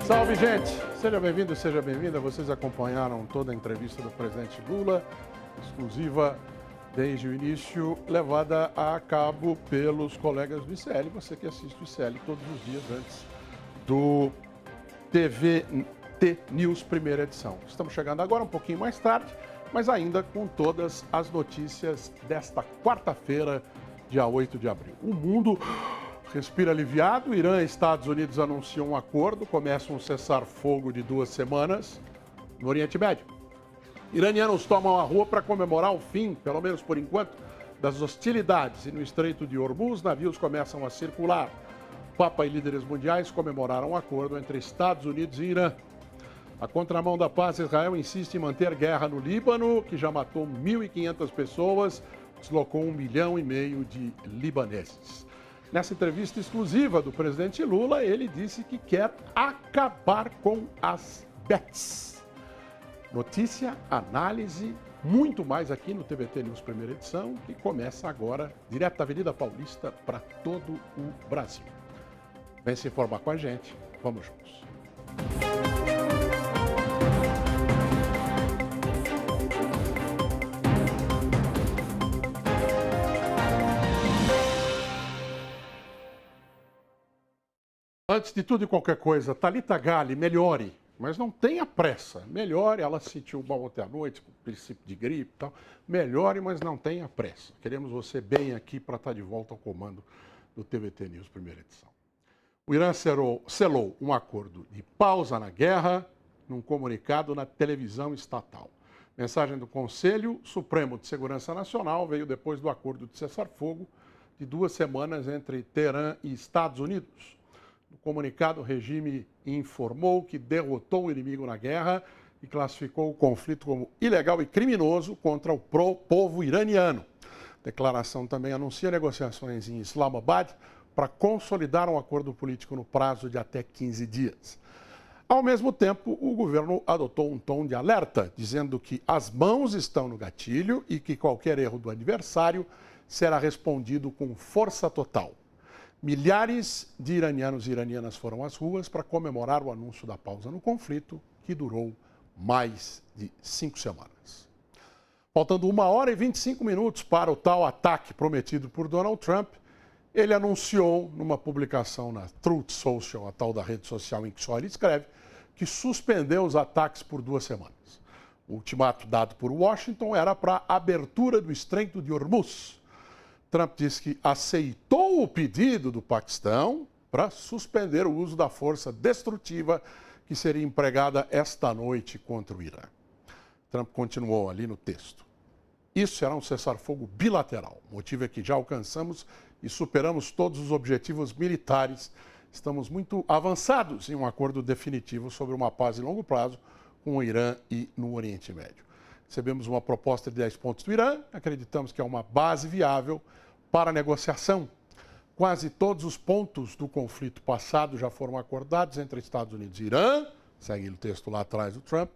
Salve, gente! Seja bem-vindo, seja bem-vinda. Vocês acompanharam toda a entrevista do presidente Lula, exclusiva desde o início, levada a cabo pelos colegas do ICL. Você que assiste o ICL todos os dias antes do TVT News primeira edição. Estamos chegando agora um pouquinho mais tarde, mas ainda com todas as notícias desta quarta-feira, dia 8 de abril. O mundo respira aliviado. Irã e Estados Unidos anunciam um acordo, começa um cessar-fogo de 2 semanas no Oriente Médio. Iranianos tomam a rua para comemorar o fim, pelo menos por enquanto, das hostilidades. E no Estreito de Hormuz, navios começam a circular. Papa e líderes mundiais comemoraram um acordo entre Estados Unidos e Irã. A contramão da paz, Israel insiste em manter guerra no Líbano, que já matou 1.500 pessoas, deslocou 1,5 milhão de libaneses. Nessa entrevista exclusiva do presidente Lula, ele disse que quer acabar com as bets. Notícia, análise, muito mais aqui no TVT News primeira edição, que começa agora direto da Avenida Paulista para todo o Brasil. Vem se informar com a gente, vamos juntos. Antes de tudo e qualquer coisa, Thalita Galli, melhore, mas não tenha pressa. Melhore, ela sentiu mal ontem à noite, com princípio de gripe e tal. Melhore, mas não tenha pressa. Queremos você bem aqui para estar de volta ao comando do TVT News primeira edição. O Irã selou um acordo de pausa na guerra num comunicado na televisão estatal. Mensagem do Conselho Supremo de Segurança Nacional veio depois do acordo de cessar-fogo de 2 semanas entre Teherã e Estados Unidos. No comunicado, o regime informou que derrotou o inimigo na guerra e classificou o conflito como ilegal e criminoso contra o povo iraniano. A declaração também anuncia negociações em Islamabad para consolidar um acordo político no prazo de até 15 dias. Ao mesmo tempo, o governo adotou um tom de alerta, dizendo que as mãos estão no gatilho e que qualquer erro do adversário será respondido com força total. Milhares de iranianos e iranianas foram às ruas para comemorar o anúncio da pausa no conflito, que durou mais de 5 semanas. Faltando 1 hora e 25 minutos para o tal ataque prometido por Donald Trump, ele anunciou numa publicação na Truth Social, a tal da rede social em que só ele escreve, que suspendeu os ataques por 2 semanas. O ultimato dado por Washington era para a abertura do Estreito de Hormuz. Trump disse que aceitou o pedido do Paquistão para suspender o uso da força destrutiva que seria empregada esta noite contra o Irã. Trump continuou ali no texto. Isso será um cessar-fogo bilateral. O motivo é que já alcançamos e superamos todos os objetivos militares. Estamos muito avançados em um acordo definitivo sobre uma paz de longo prazo com o Irã e no Oriente Médio. Recebemos uma proposta de 10 pontos do Irã, acreditamos que é uma base viável para a negociação. Quase todos os pontos do conflito passado já foram acordados entre Estados Unidos e Irã, segue o texto lá atrás do Trump,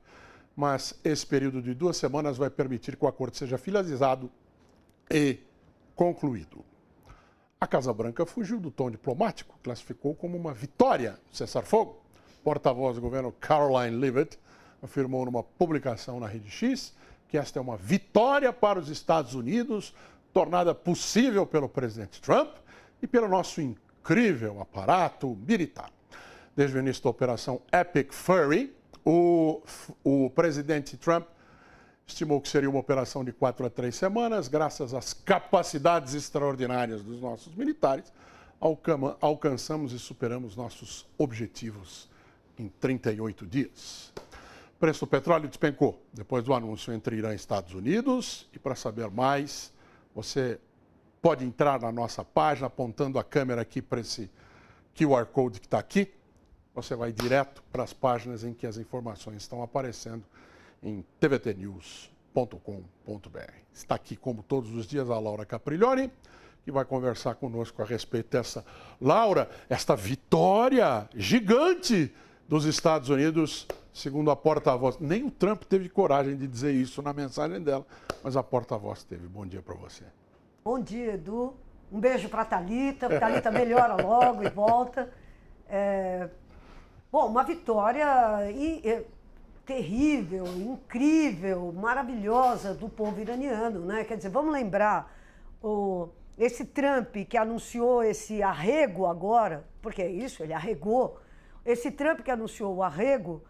mas esse período de 2 semanas vai permitir que o acordo seja finalizado e concluído. A Casa Branca fugiu do tom diplomático, classificou como uma vitória o cessar-fogo. Porta-voz do governo Caroline Leavitt afirmou numa publicação na Rede X que esta é uma vitória para os Estados Unidos, tornada possível pelo presidente Trump e pelo nosso incrível aparato militar. Desde o início da operação Epic Fury, o presidente Trump estimou que seria uma operação de 4 a 3 semanas, graças às capacidades extraordinárias dos nossos militares, alcançamos e superamos nossos objetivos em 38 dias. O preço do petróleo despencou depois do anúncio entre Irã e Estados Unidos. E para saber mais, você pode entrar na nossa página apontando a câmera aqui para esse QR Code que está aqui. Você vai direto para as páginas em que as informações estão aparecendo em tvtnews.com.br. Está aqui, como todos os dias, a Laura Capriglione, que vai conversar conosco a respeito dessa, Laura, esta vitória gigante dos Estados Unidos, segundo a porta-voz. Nem o Trump teve coragem de dizer isso na mensagem dela, mas a porta-voz teve. Bom dia para você. Bom dia, Edu. Um beijo para a Thalita. Thalita melhora logo e volta. Bom, uma vitória terrível, incrível, maravilhosa do povo iraniano, né? Quer dizer, vamos lembrar, esse Trump que anunciou esse arrego agora, porque é isso, ele arregou, esse Trump que anunciou o arrego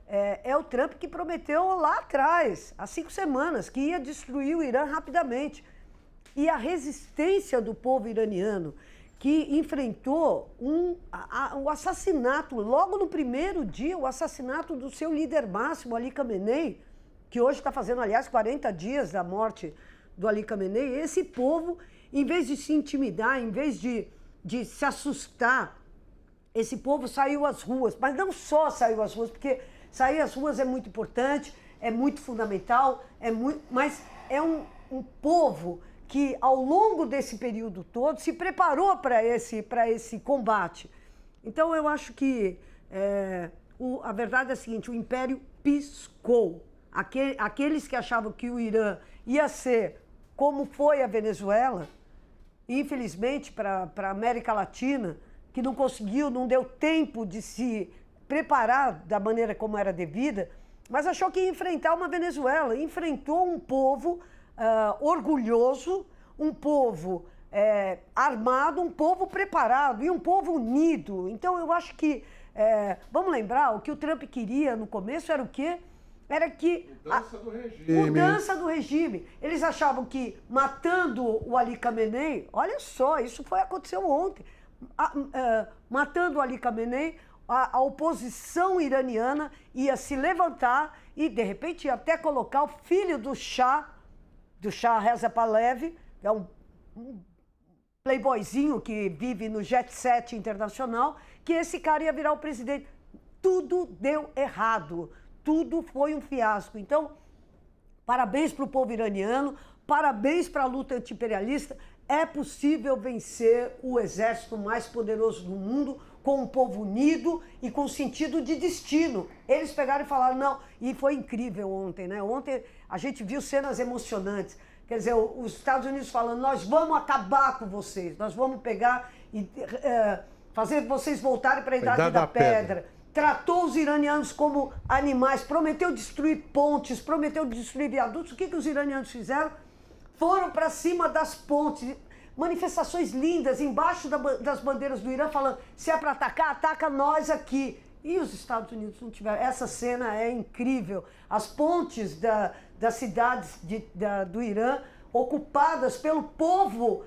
é o Trump que prometeu lá atrás, há 5 semanas, que ia destruir o Irã rapidamente. E a resistência do povo iraniano, que enfrentou o assassinato, logo no primeiro dia, o assassinato do seu líder máximo, Ali Khamenei, que hoje está fazendo, aliás, 40 dias da morte do Ali Khamenei. Esse povo, em vez de se intimidar, em vez de se assustar, esse povo saiu às ruas. Mas não só saiu às ruas, porque sair às ruas é muito importante, é muito fundamental, mas é um povo que ao longo desse período todo se preparou para esse combate. Então eu acho que a verdade é a seguinte, o Império piscou. Aqueles que achavam que o Irã ia ser como foi a Venezuela, infelizmente para a América Latina, que não conseguiu, não deu tempo de se preparar da maneira como era devida, mas achou que ia enfrentar uma Venezuela, enfrentou um povo orgulhoso, um povo armado, um povo preparado e um povo unido. Então eu acho que, vamos lembrar, o que o Trump queria no começo era o quê? Era que mudança do regime. Mudança do regime. Eles achavam que matando o Ali Khamenei, olha só, isso aconteceu ontem, matando o Ali Khamenei, a oposição iraniana ia se levantar e, de repente, ia até colocar o filho do Shah Reza Pahlavi, que é um playboyzinho que vive no jet set internacional, que esse cara ia virar o presidente. Tudo deu errado, tudo foi um fiasco. Então, parabéns para o povo iraniano, parabéns para a luta anti-imperialista. É possível vencer o exército mais poderoso do mundo com um povo unido e com sentido de destino. Eles pegaram e falaram, não, e foi incrível ontem, né? Ontem a gente viu cenas emocionantes. Quer dizer, os Estados Unidos falando, nós vamos acabar com vocês, nós vamos pegar e fazer vocês voltarem para a Idade da Pedra. Tratou os iranianos como animais, prometeu destruir pontes, prometeu destruir viadutos. O que os iranianos fizeram? Foram para cima das pontes, manifestações lindas embaixo das bandeiras do Irã, falando, se é para atacar, ataca nós aqui. E os Estados Unidos não tiveram. Essa cena é incrível. As pontes das cidades do Irã ocupadas pelo povo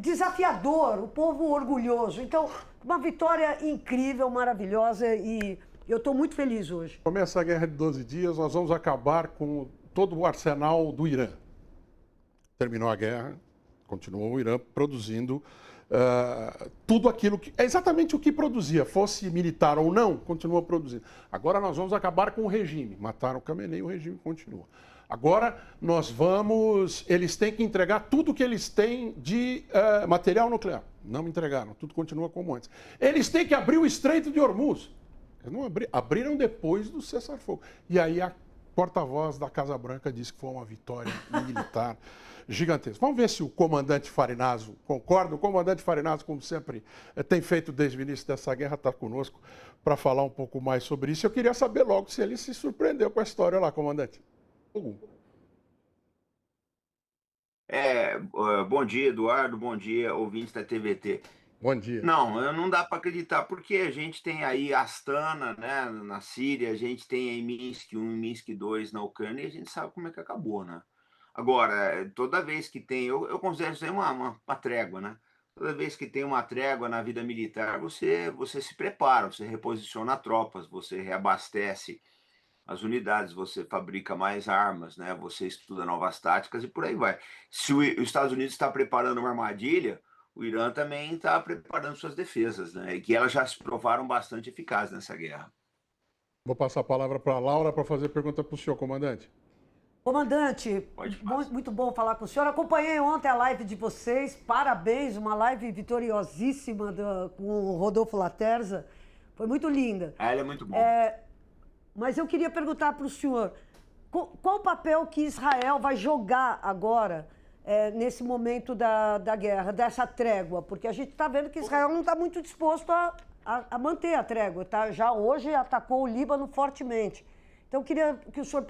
desafiador, o povo orgulhoso. Então, uma vitória incrível, maravilhosa, e eu estou muito feliz hoje. Começa a guerra de 12 dias, nós vamos acabar com todo o arsenal do Irã. Terminou a guerra, continuou o Irã produzindo tudo aquilo que... É exatamente o que produzia, fosse militar ou não, continua produzindo. Agora nós vamos acabar com o regime. Mataram o Khamenei, o regime continua. Agora nós vamos... Eles têm que entregar tudo que eles têm de material nuclear. Não entregaram, tudo continua como antes. Eles têm que abrir o Estreito de Hormuz. Eles não abriram depois do cessar-fogo. E aí a porta-voz da Casa Branca disse que foi uma vitória militar gigantesca. Vamos ver se o comandante Farinazzo concorda. O comandante Farinazzo, como sempre tem feito desde o início dessa guerra, está conosco para falar um pouco mais sobre isso. Eu queria saber logo se ele se surpreendeu com a história lá, comandante. Bom dia, Eduardo. Bom dia, ouvintes da TVT. Bom dia. Não dá para acreditar, porque a gente tem aí Astana, né, na Síria, a gente tem aí Minsk 1 e Minsk 2 na Ucrânia, e a gente sabe como é que acabou, né? Agora, toda vez que tem, eu considero isso aí uma trégua, né? Toda vez que tem uma trégua na vida militar, você se prepara, você reposiciona tropas, você reabastece as unidades, você fabrica mais armas, né? Você estuda novas táticas e por aí vai. Se os Estados Unidos está preparando uma armadilha, o Irã também está preparando suas defesas, né? E que elas já se provaram bastante eficazes nessa guerra. Vou passar a palavra para a Laura para fazer pergunta para o senhor, comandante. Comandante, muito bom falar com o senhor. Acompanhei ontem a live de vocês, parabéns, uma live vitoriosíssima com o Rodolfo Laterza, foi muito linda. Ela é muito bom. Mas eu queria perguntar para o senhor, qual o papel que Israel vai jogar agora nesse momento da guerra, dessa trégua? Porque a gente está vendo que Israel não está muito disposto a manter a trégua, tá? Já hoje atacou o Líbano fortemente. Então, eu queria que o senhor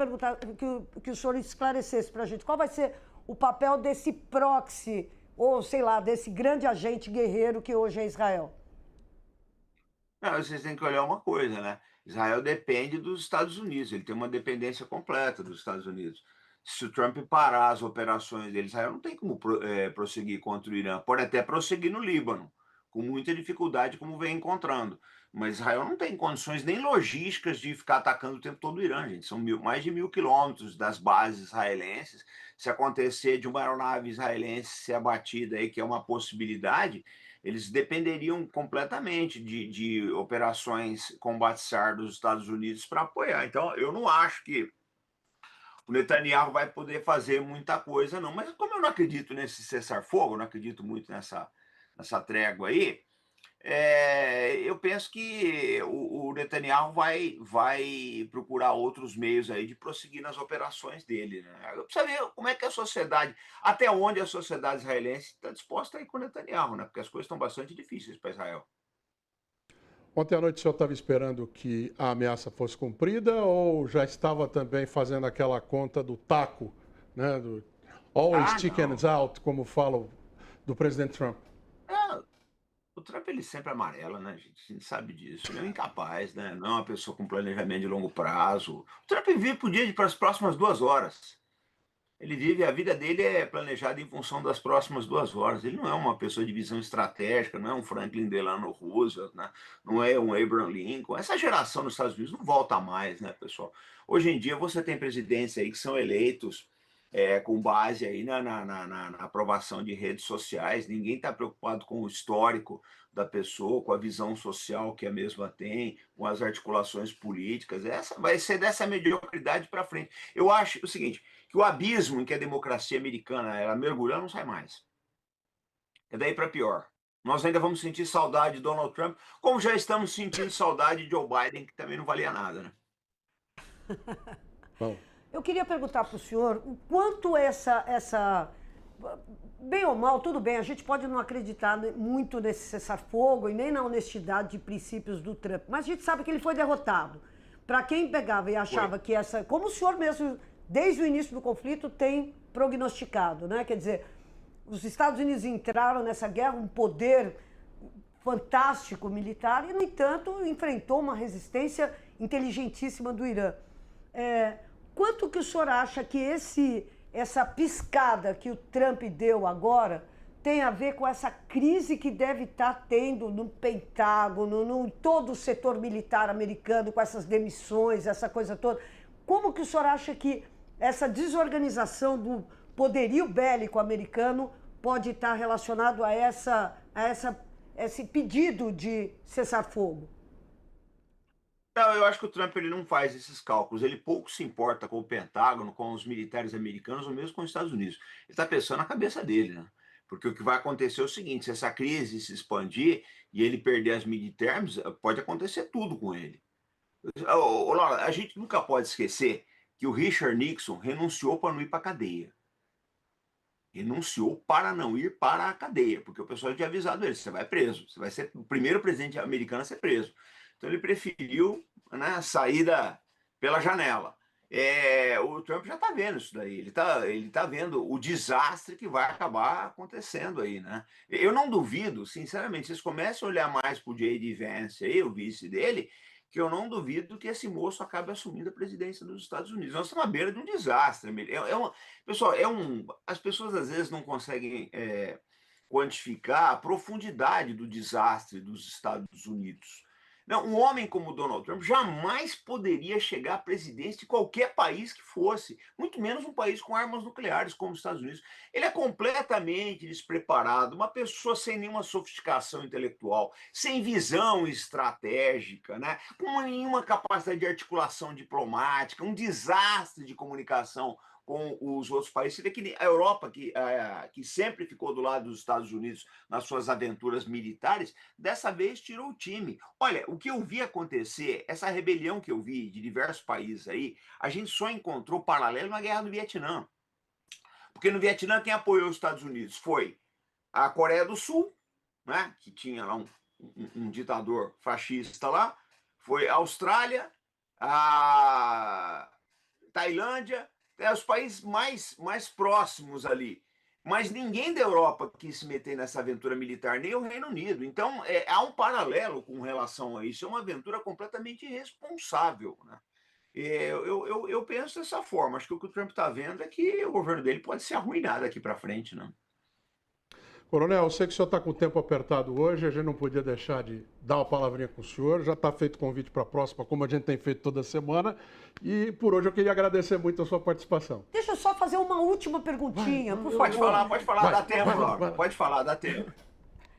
que o senhor esclarecesse para a gente qual vai ser o papel desse proxy, ou sei lá, desse grande agente guerreiro que hoje é Israel. Não, vocês têm que olhar uma coisa, né? Israel depende dos Estados Unidos, ele tem uma dependência completa dos Estados Unidos. Se o Trump parar as operações dele, Israel não tem como prosseguir contra o Irã. Pode até prosseguir no Líbano, com muita dificuldade, como vem encontrando. Mas Israel não tem condições nem logísticas de ficar atacando o tempo todo o Irã, gente. São mais de 1.000 quilômetros das bases israelenses. Se acontecer de uma aeronave israelense ser abatida aí, que é uma possibilidade, eles dependeriam completamente de operações combate-SAR dos Estados Unidos para apoiar. Então, eu não acho que o Netanyahu vai poder fazer muita coisa, não. Mas como eu não acredito nesse cessar-fogo, não acredito muito nessa trégua aí, eu penso que o Netanyahu vai procurar outros meios aí de prosseguir nas operações dele, né? Precisa ver como é que a sociedade, até onde a sociedade israelense está disposta a ir com o Netanyahu, né? Porque as coisas estão bastante difíceis para Israel. Ontem à noite o senhor estava esperando que a ameaça fosse cumprida ou já estava também fazendo aquela conta do taco, né? Do always chickens out, como fala do presidente Trump? O Trump, ele sempre amarela, né, gente? A gente sabe disso. Ele é incapaz, né? Não é uma pessoa com planejamento de longo prazo. O Trump vive por dia para as próximas 2 horas. Ele vive, a vida dele é planejada em função das próximas 2 horas. Ele não é uma pessoa de visão estratégica, não é um Franklin Delano Roosevelt, né? Não é um Abraham Lincoln. Essa geração nos Estados Unidos não volta mais, né, pessoal? Hoje em dia você tem presidentes aí que são eleitos com base aí na aprovação de redes sociais. Ninguém está preocupado com o histórico da pessoa, com a visão social que a mesma tem, com as articulações políticas. Essa vai ser dessa mediocridade para frente. Eu acho o seguinte, que o abismo em que a democracia americana ela mergulhou não sai mais. É daí para pior. Nós ainda vamos sentir saudade de Donald Trump, como já estamos sentindo saudade de Joe Biden, que também não valia nada, né? Bom. Eu queria perguntar para o senhor o quanto bem ou mal, tudo bem, a gente pode não acreditar muito nesse cessar-fogo e nem na honestidade de princípios do Trump, mas a gente sabe que ele foi derrotado. Para quem pegava e achava que como o senhor mesmo, desde o início do conflito, tem prognosticado, né? Quer dizer, os Estados Unidos entraram nessa guerra, um poder fantástico militar, e, no entanto, enfrentou uma resistência inteligentíssima do Irã. Quanto que o senhor acha que essa piscada que o Trump deu agora tem a ver com essa crise que deve estar tendo no Pentágono, em todo o setor militar americano, com essas demissões, essa coisa toda? Como que o senhor acha que essa desorganização do poderio bélico americano pode estar relacionado a esse pedido de cessar-fogo? Não, eu acho que o Trump ele não faz esses cálculos. Ele pouco se importa com o Pentágono, com os militares americanos, ou mesmo com os Estados Unidos. Ele está pensando na cabeça dele, né? Porque o que vai acontecer é o seguinte: se essa crise se expandir e ele perder as midterms, pode acontecer tudo com ele. Laura, a gente nunca pode esquecer que o Richard Nixon renunciou para não ir para a cadeia. Renunciou para não ir para a cadeia, porque o pessoal tinha avisado ele: você vai preso, você vai ser o primeiro presidente americano a ser preso. Então ele preferiu, né, sair pela janela. O Trump já está vendo isso daí, ele tá vendo o desastre que vai acabar acontecendo aí, né? Eu não duvido, sinceramente, vocês comecem a olhar mais para o J.D. Vance aí, o vice dele, que eu não duvido que esse moço acabe assumindo a presidência dos Estados Unidos. Nós estamos à beira de um desastre. Pessoal, as pessoas às vezes não conseguem quantificar a profundidade do desastre dos Estados Unidos. Não, um homem como Donald Trump jamais poderia chegar à presidência de qualquer país que fosse, muito menos um país com armas nucleares como os Estados Unidos. Ele é completamente despreparado, uma pessoa sem nenhuma sofisticação intelectual, sem visão estratégica, né? Com nenhuma capacidade de articulação diplomática, um desastre de comunicação com os outros países. Você vê que a Europa, que sempre ficou do lado dos Estados Unidos nas suas aventuras militares, dessa vez tirou o time. Olha, o que eu vi acontecer, essa rebelião que eu vi de diversos países aí, a gente só encontrou paralelo na Guerra do Vietnã. Porque no Vietnã quem apoiou os Estados Unidos foi a Coreia do Sul, né, que tinha lá um ditador fascista lá, foi a Austrália, a Tailândia, os países mais próximos ali. Mas ninguém da Europa quis se meter nessa aventura militar, nem o Reino Unido. Então, há um paralelo com relação a isso. É uma aventura completamente irresponsável, né? Eu penso dessa forma. Acho que o que o Trump está vendo é que o governo dele pode se arruinar daqui para frente, né? Coronel, eu sei que o senhor está com o tempo apertado hoje, a gente não podia deixar de dar uma palavrinha com o senhor. Já está feito o convite para a próxima, como a gente tem feito toda semana. E por hoje eu queria agradecer muito a sua participação. Deixa eu só fazer uma última perguntinha, por favor. Pode falar, dá tempo, Laura. Pode falar, dá tempo.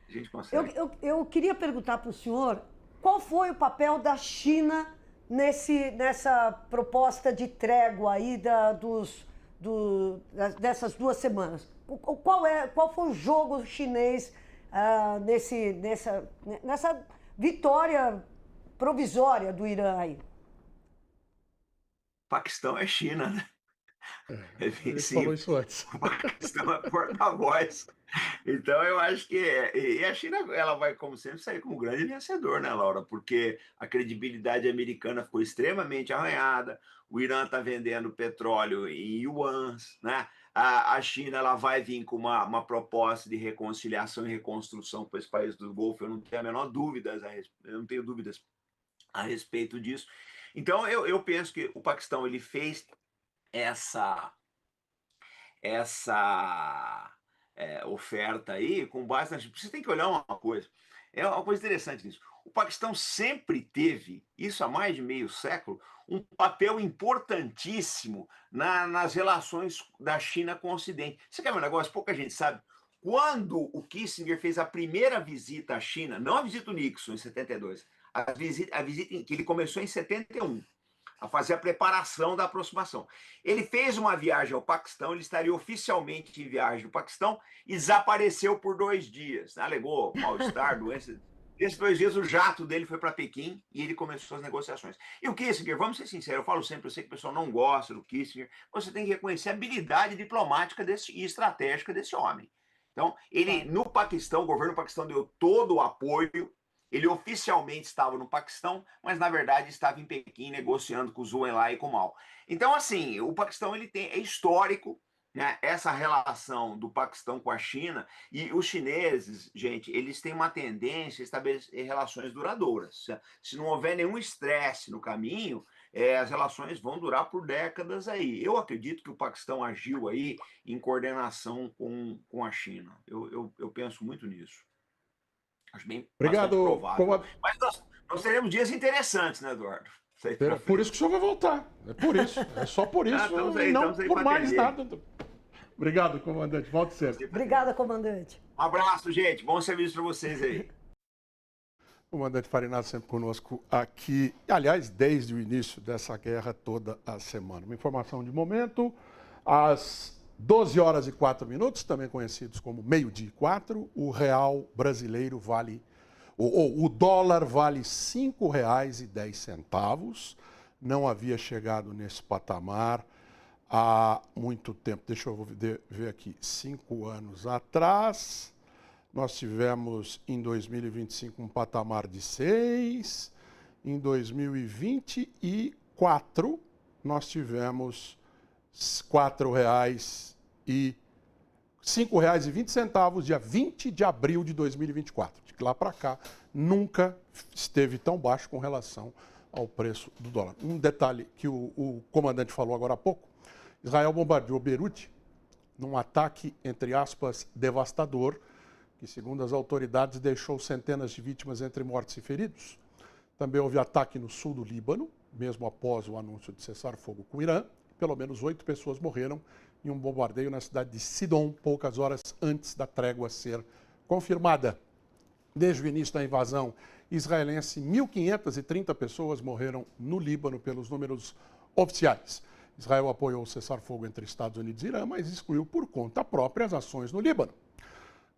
A gente consegue. Eu queria perguntar para o senhor qual foi o papel da China nessa proposta de trégua aí dessas 2 semanas. Qual foi o jogo chinês nessa vitória provisória do Irã aí? Paquistão é China, né? Ele falou isso antes. O Paquistão é porta-voz. Então, eu acho que... E a China, ela vai, como sempre, sair como grande vencedor, né, Laura? Porque a credibilidade americana ficou extremamente arranhada, o Irã está vendendo petróleo em yuans, né? A China, ela vai vir com uma proposta de reconciliação e reconstrução para esse país do Golfo, eu não tenho a menor dúvida, eu não tenho dúvidas a respeito disso. Então, eu penso que o Paquistão ele fez essa oferta aí com base na... Você tem que olhar uma coisa, é uma coisa interessante nisso. O Paquistão sempre teve, isso há mais de meio século, um papel importantíssimo nas relações da China com o Ocidente. Você quer ver um negócio? Pouca gente sabe. Quando o Kissinger fez a primeira visita à China, não a visita do Nixon em 72, a visita que ele começou em 71, a fazer a preparação da aproximação. Ele fez uma viagem ao Paquistão, ele estaria oficialmente em viagem ao Paquistão e desapareceu por 2 dias. Alegou mal-estar, doença. Nesses 2 dias, o jato dele foi para Pequim e ele começou as negociações. E o Kissinger, vamos ser sinceros, eu falo sempre, eu sei que o pessoal não gosta do Kissinger, você tem que reconhecer a habilidade diplomática e estratégica desse homem. Então, ele, no Paquistão, o governo do Paquistão deu todo o apoio. Ele oficialmente estava no Paquistão, mas na verdade estava em Pequim negociando com o Zhou Enlai e com o Mao. Então, assim, o Paquistão é histórico, né, essa relação do Paquistão com a China, e os chineses, gente, eles têm uma tendência a estabelecer relações duradouras. Se não houver nenhum estresse no caminho, as relações vão durar por décadas aí. Eu acredito que o Paquistão agiu aí em coordenação com a China. Eu penso muito nisso. Acho bem Obrigado. Mas nós teremos dias interessantes, né, Eduardo? Por isso que o senhor vai voltar. É por isso. É só por isso. Não por mais nada. Obrigado, comandante. Volte sempre. Obrigada, comandante. Um abraço, gente. Bom serviço para vocês aí. Comandante Farinazzo sempre conosco aqui. Aliás, desde o início dessa guerra toda a semana. Uma informação de momento. Às 12h04, também conhecidos como 12h04, o real brasileiro vale, o dólar vale R$ 5,10. Não havia chegado nesse patamar há muito tempo. Deixa eu ver aqui, 5 anos atrás, nós tivemos em 2025 um patamar de 6, em 2024 nós tivemos R$ 5,20, dia 20 de abril de 2024. De lá para cá, nunca esteve tão baixo com relação ao preço do dólar. Um detalhe que o comandante falou agora há pouco, Israel bombardeou Beirute num ataque, entre aspas, devastador, que, segundo as autoridades, deixou centenas de vítimas entre mortos e feridos. Também houve ataque no sul do Líbano, mesmo após o anúncio de cessar-fogo com o Irã. Pelo menos 8 pessoas morreram em um bombardeio na cidade de Sidon, poucas horas antes da trégua ser confirmada. Desde o início da invasão israelense, 1.530 pessoas morreram no Líbano pelos números oficiais. Israel apoiou o cessar-fogo entre Estados Unidos e Irã, mas excluiu por conta própria as ações no Líbano.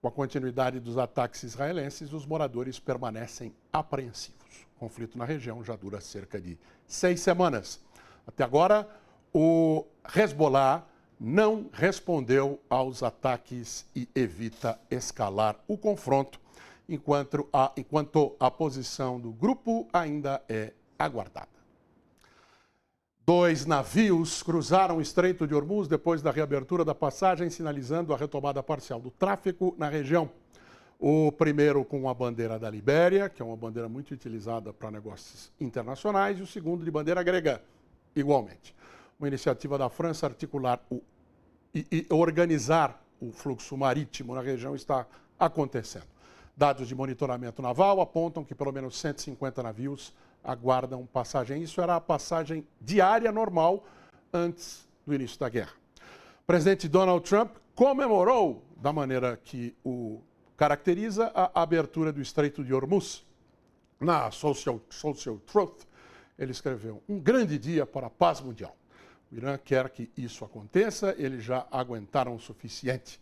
Com a continuidade dos ataques israelenses, os moradores permanecem apreensivos. O conflito na região já dura cerca de 6 semanas. Até agora, o Hezbollah não respondeu aos ataques e evita escalar o confronto, enquanto a posição do grupo ainda é aguardada. 2 navios cruzaram o Estreito de Hormuz depois da reabertura da passagem, sinalizando a retomada parcial do tráfego na região. O primeiro com a bandeira da Libéria, que é uma bandeira muito utilizada para negócios internacionais, e o segundo de bandeira grega, igualmente. Uma iniciativa da França articular e organizar o fluxo marítimo na região está acontecendo. Dados de monitoramento naval apontam que pelo menos 150 navios aguardam passagem. Isso era a passagem diária normal antes do início da guerra. O presidente Donald Trump comemorou da maneira que o caracteriza a abertura do Estreito de Hormuz. Na Social Truth, ele escreveu: um grande dia para a paz mundial. O Irã quer que isso aconteça, eles já aguentaram o suficiente.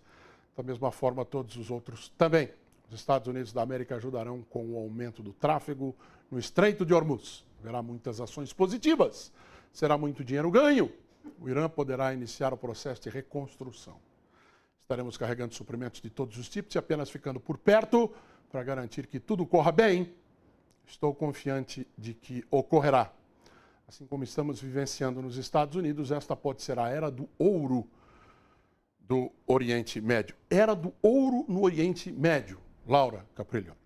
Da mesma forma, todos os outros também. Os Estados Unidos da América ajudarão com o aumento do tráfego no Estreito de Hormuz. Haverá muitas ações positivas. Será muito dinheiro ganho. O Irã poderá iniciar o processo de reconstrução. Estaremos carregando suprimentos de todos os tipos e apenas ficando por perto para garantir que tudo corra bem. Estou confiante de que ocorrerá. Assim como estamos vivenciando nos Estados Unidos, esta pode ser a era do ouro do Oriente Médio. Era do ouro no Oriente Médio. Laura Caprilho.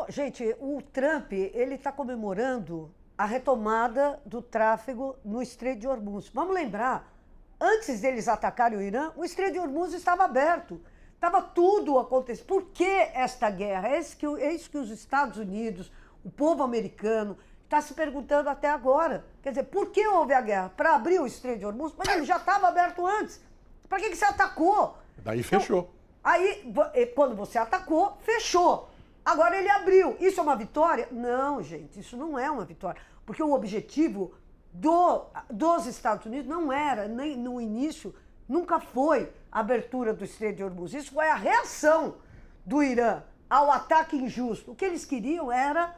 Gente, o Trump, ele está comemorando a retomada do tráfego no Estreito de Hormuz. Vamos lembrar, antes deles atacarem o Irã, o Estreito de Hormuz estava aberto. Estava tudo acontecendo. Por que esta guerra? É isso que os Estados Unidos, o povo americano, está se perguntando até agora. Quer dizer, por que houve a guerra? Para abrir o Estreito de Hormuz? Mas ele já estava aberto antes. Para que você atacou? Daí fechou. Então, aí, quando você atacou, fechou. Agora ele abriu. Isso é uma vitória? Não, gente, isso não é uma vitória. Porque o objetivo dos Estados Unidos não era, nem no início, nunca foi a abertura do Estreito de Hormuz. Isso foi a reação do Irã ao ataque injusto. O que eles queriam era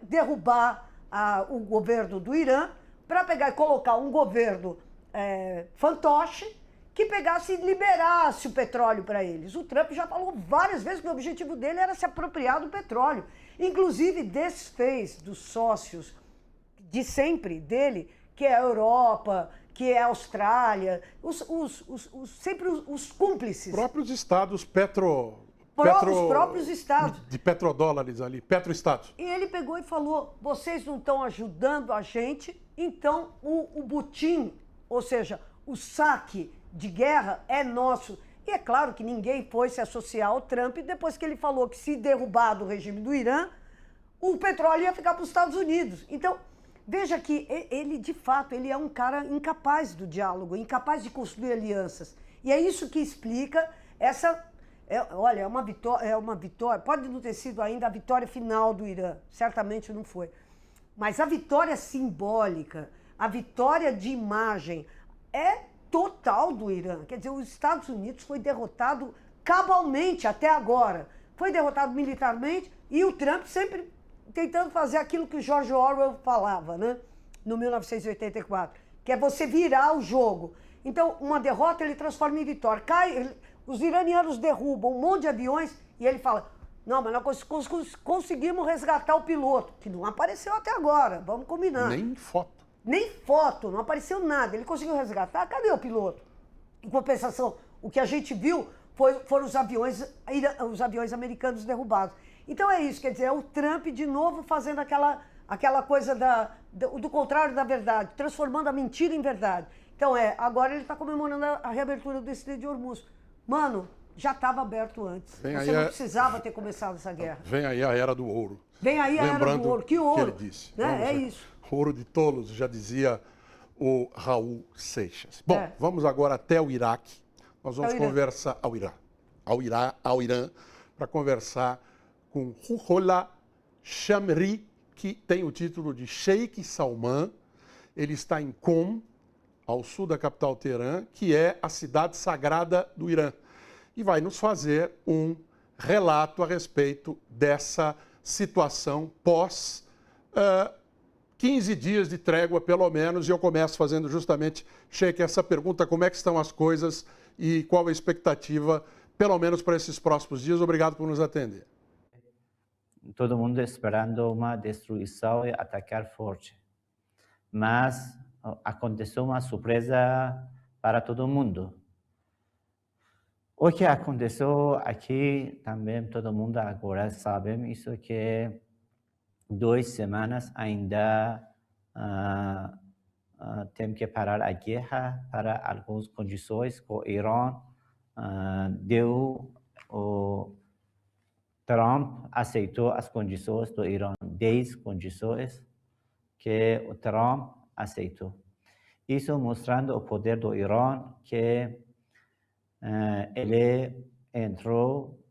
derrubar o governo do Irã para pegar e colocar um governo fantoche que pegasse e liberasse o petróleo para eles. O Trump já falou várias vezes que o objetivo dele era se apropriar do petróleo. Inclusive desfez dos sócios de sempre dele, que é a Europa, que é a Austrália, sempre os cúmplices. Próprios estados Os próprios estados. De petrodólares ali, petroestados. E ele pegou e falou, vocês não estão ajudando a gente, então o butim, ou seja, o saque de guerra é nosso. E é claro que ninguém foi se associar ao Trump depois que ele falou que se derrubar do regime do Irã, o petróleo ia ficar para os Estados Unidos. Então, veja que ele, de fato, ele é um cara incapaz do diálogo, incapaz de construir alianças. E é isso que explica essa... olha, é uma vitória, pode não ter sido ainda a vitória final do Irã, certamente não foi. Mas a vitória simbólica, a vitória de imagem é total do Irã. Quer dizer, os Estados Unidos foi derrotado cabalmente até agora. Foi derrotado militarmente e o Trump sempre tentando fazer aquilo que o George Orwell falava, né? No 1984, que é você virar o jogo. Então, uma derrota ele transforma em vitória. Os iranianos derrubam um monte de aviões e ele fala, não, mas nós conseguimos resgatar o piloto, que não apareceu até agora, vamos combinar. Nem foto. Nem foto, não apareceu nada. Ele conseguiu resgatar, cadê o piloto? Em compensação, o que a gente viu foram os aviões americanos derrubados. Então é isso, quer dizer, é o Trump de novo fazendo aquela coisa do contrário da verdade, transformando a mentira em verdade. Então agora ele está comemorando a reabertura do Estreito de Hormuz. Mano, já estava aberto antes. Você não precisava ter começado essa guerra. Vem aí a era do ouro. Vem aí a era do ouro. Que ouro? Que ele disse. Né? É isso. Ouro de tolos, já dizia o Raul Seixas. Bom, vamos agora até o Iraque. Nós vamos conversar ao Irã, para conversar com Ruhollah Shamri, que tem o título de Sheikh Salman. Ele está em Qom, ao sul da capital Teherã, que é a cidade sagrada do Irã. E vai nos fazer um relato a respeito dessa situação 15 dias de trégua, pelo menos, e eu começo fazendo justamente, Sheikh, essa pergunta, como é que estão as coisas e qual a expectativa, pelo menos para esses próximos dias. Obrigado por nos atender. Todo mundo esperando uma destruição e atacar forte. Mas aconteceu uma surpresa para todo mundo. O que aconteceu aqui também todo mundo agora sabe isso que 2 semanas ainda tem que parar a guerra para algumas condições que o Irã deu. O Trump aceitou as condições do Irã, 10 condições que o Trump aceitou. Isso mostrando o poder do Irã, que ele entrou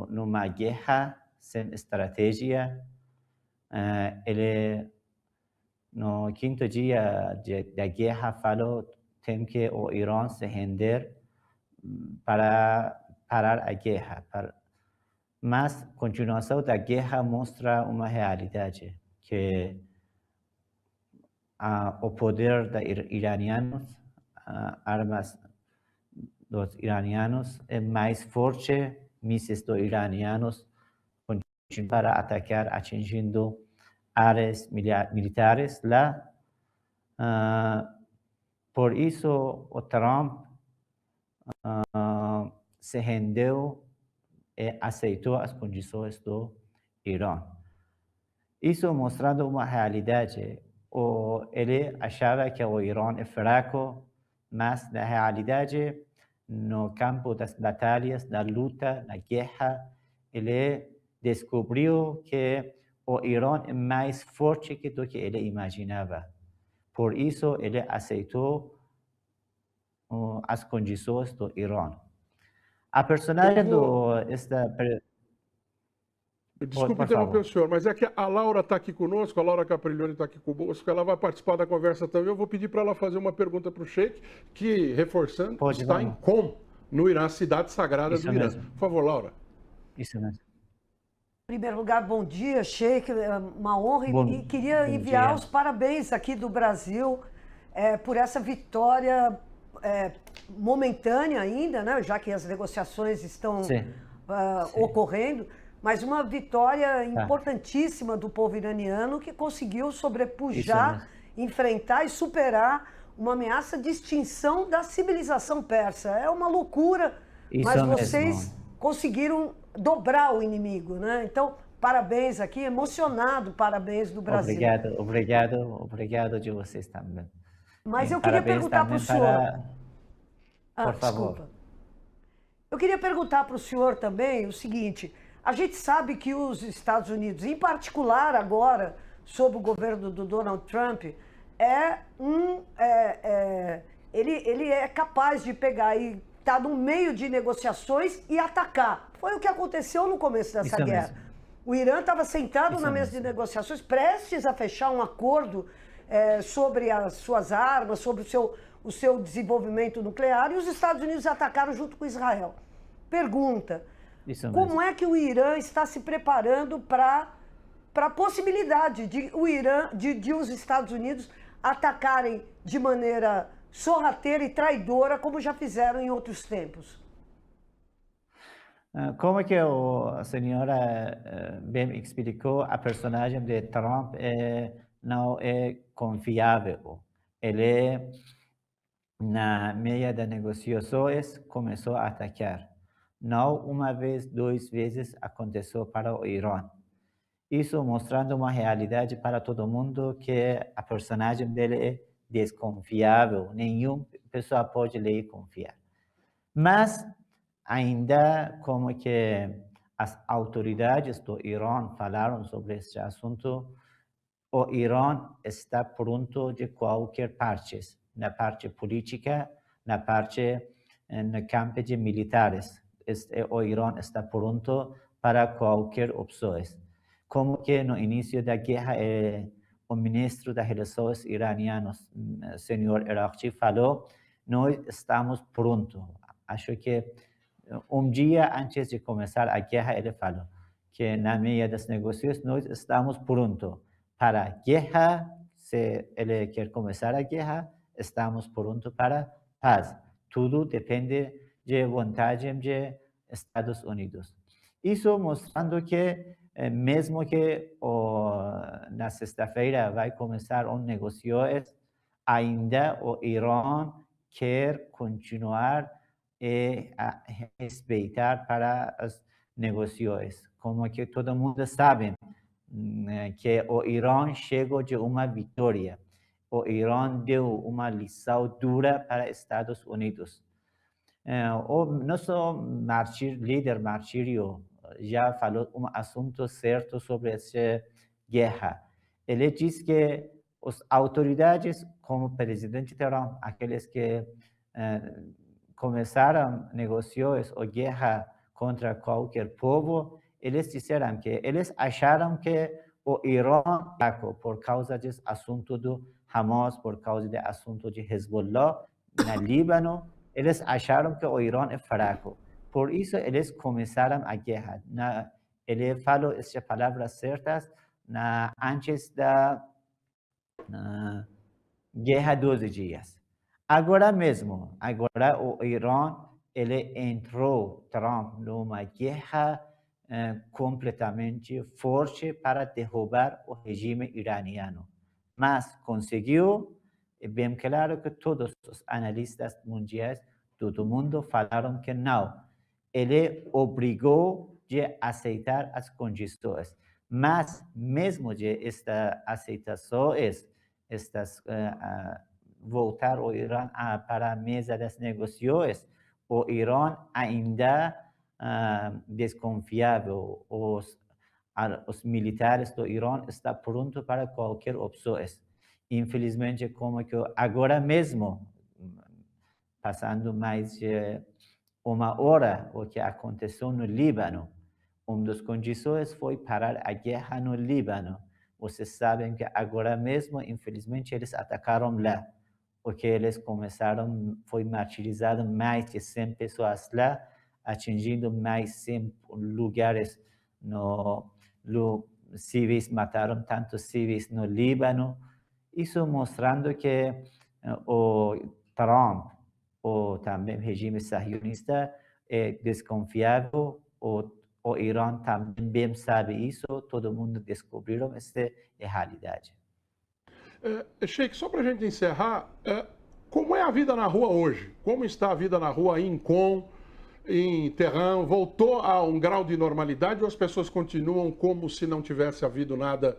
numa guerra sem estratégia. Ele, no 5º dia da guerra, falou tem que o Irã se render para parar a guerra. Mas a continuação da guerra mostra uma realidade, que o poder dos iranianos, armas dos iranianos é mais forte, mísseis dos iranianos continuam para atacar, atingindo áreas militares lá. Por isso, o Trump se rendeu e aceitou as condições do Irã. Isso mostrando uma realidade. Ele achava que o Irã é fraco, mas na realidade, no campo das batalhas, da luta, da guerra, ele descobriu que o Irã é mais forte do que ele imaginava. Por isso, ele aceitou as condições do Irã. A personagem Desculpe interromper o senhor, mas é que a Laura está aqui conosco, a Laura Capriglione está aqui conosco, ela vai participar da conversa também. Eu vou pedir para ela fazer uma pergunta para o Sheikh, que, reforçando, está em Qom, no Irã, cidade sagrada do Irã. Mesmo. Por favor, Laura. Isso mesmo. Em primeiro lugar, bom dia, Sheikh, uma honra. E queria enviar os parabéns aqui do Brasil por essa vitória momentânea ainda, né? Já que as negociações estão ocorrendo, mas uma vitória importantíssima do povo iraniano que conseguiu sobrepujar, enfrentar e superar uma ameaça de extinção da civilização persa. É uma loucura, mas vocês conseguiram dobrar o inimigo, né? Então, parabéns aqui, emocionado, parabéns do Brasil. Obrigado de vocês também. Mas eu queria perguntar para o senhor... Por favor. Desculpa. Eu queria perguntar para o senhor também o seguinte: a gente sabe que os Estados Unidos, em particular agora, sob o governo do Donald Trump, ele é capaz de pegar e estar no meio de negociações e atacar. Foi o que aconteceu no começo dessa guerra. Mesmo. O Irã estava sentado na mesa de negociações, prestes a fechar um acordo sobre as suas armas, sobre o seu desenvolvimento nuclear, e os Estados Unidos atacaram junto com Israel. Pergunta, como é que o Irã está se preparando para a possibilidade de os Estados Unidos atacarem de maneira sorrateira e traidora, como já fizeram em outros tempos? Como que a senhora bem explicou, a personagem de Trump não é confiável. Ele, na meia das negociações, começou a atacar. Não uma vez, 2 vezes aconteceu para o Irã. Isso mostrando uma realidade para todo mundo que a personagem dele é desconfiável. Nenhuma pessoa pode lhe confiar. Mas ainda como que as autoridades do Irã falaram sobre este assunto, o Irã está pronto de qualquer parte, na parte política, na parte no campo de militares. O Irã está pronto para qualquer opção. Como que no início da guerra, o ministro das Relações Iranianos, o senhor Araghchi, falou, nós estamos prontos. Acho que dia antes de começar a guerra, ele falou que na meia das negociações nós estamos prontos para a guerra se ele quer começar a guerra, estamos prontos para paz. Tudo depende de vontade de Estados Unidos. Isso mostrando que, mesmo que na sexta-feira vai começar negócios, ainda o Irã quer continuar a respeitar para os negócios. Como que todo mundo sabe, que o Irã chegou de uma vitória. O Irã deu uma lição dura para Estados Unidos. O nosso líder Martírio já falou assunto certo sobre essa guerra. Ele diz que as autoridades, como o presidente Trump, aqueles que começaram negócios ou guerra contra qualquer povo, eles disseram que eles acharam que o Irã por causa desse assunto do Hamas, por causa do assunto de Hezbollah no Líbano, eles acharam que o Irã é fraco. Por isso, eles começaram a guerra. Ele falou essas palavras certas antes da guerra 12 dias. Agora mesmo, o Irã ele entrou, Trump, numa guerra completamente forte para derrubar o regime iraniano. Mas conseguiu. É bem claro que todos os analistas mundiais, todo mundo falaram que não. Ele obrigou a aceitar as condições. Mas mesmo de esta aceitações, voltar o Irã para a mesa das negociações, o Irã ainda desconfiável. Os militares do Irã estão prontos para qualquer opção. Infelizmente, como que agora mesmo, passando mais de uma hora, o que aconteceu no Líbano, uma das condições foi parar a guerra no Líbano. Vocês sabem que agora mesmo, infelizmente, eles atacaram lá. O que eles começaram, foi martirizado mais de 100 pessoas lá, atingindo mais 100 lugares civis, mataram tantos civis no Líbano. Isso mostrando que o Trump, ou também o regime sionista, é desconfiável. O Irã também bem sabe isso, todo mundo descobriu essa é a realidade. Sheik, só para a gente encerrar, como é a vida na rua hoje? Como está a vida na rua em Qom, em Teherã? Voltou a um grau de normalidade ou as pessoas continuam como se não tivesse havido nada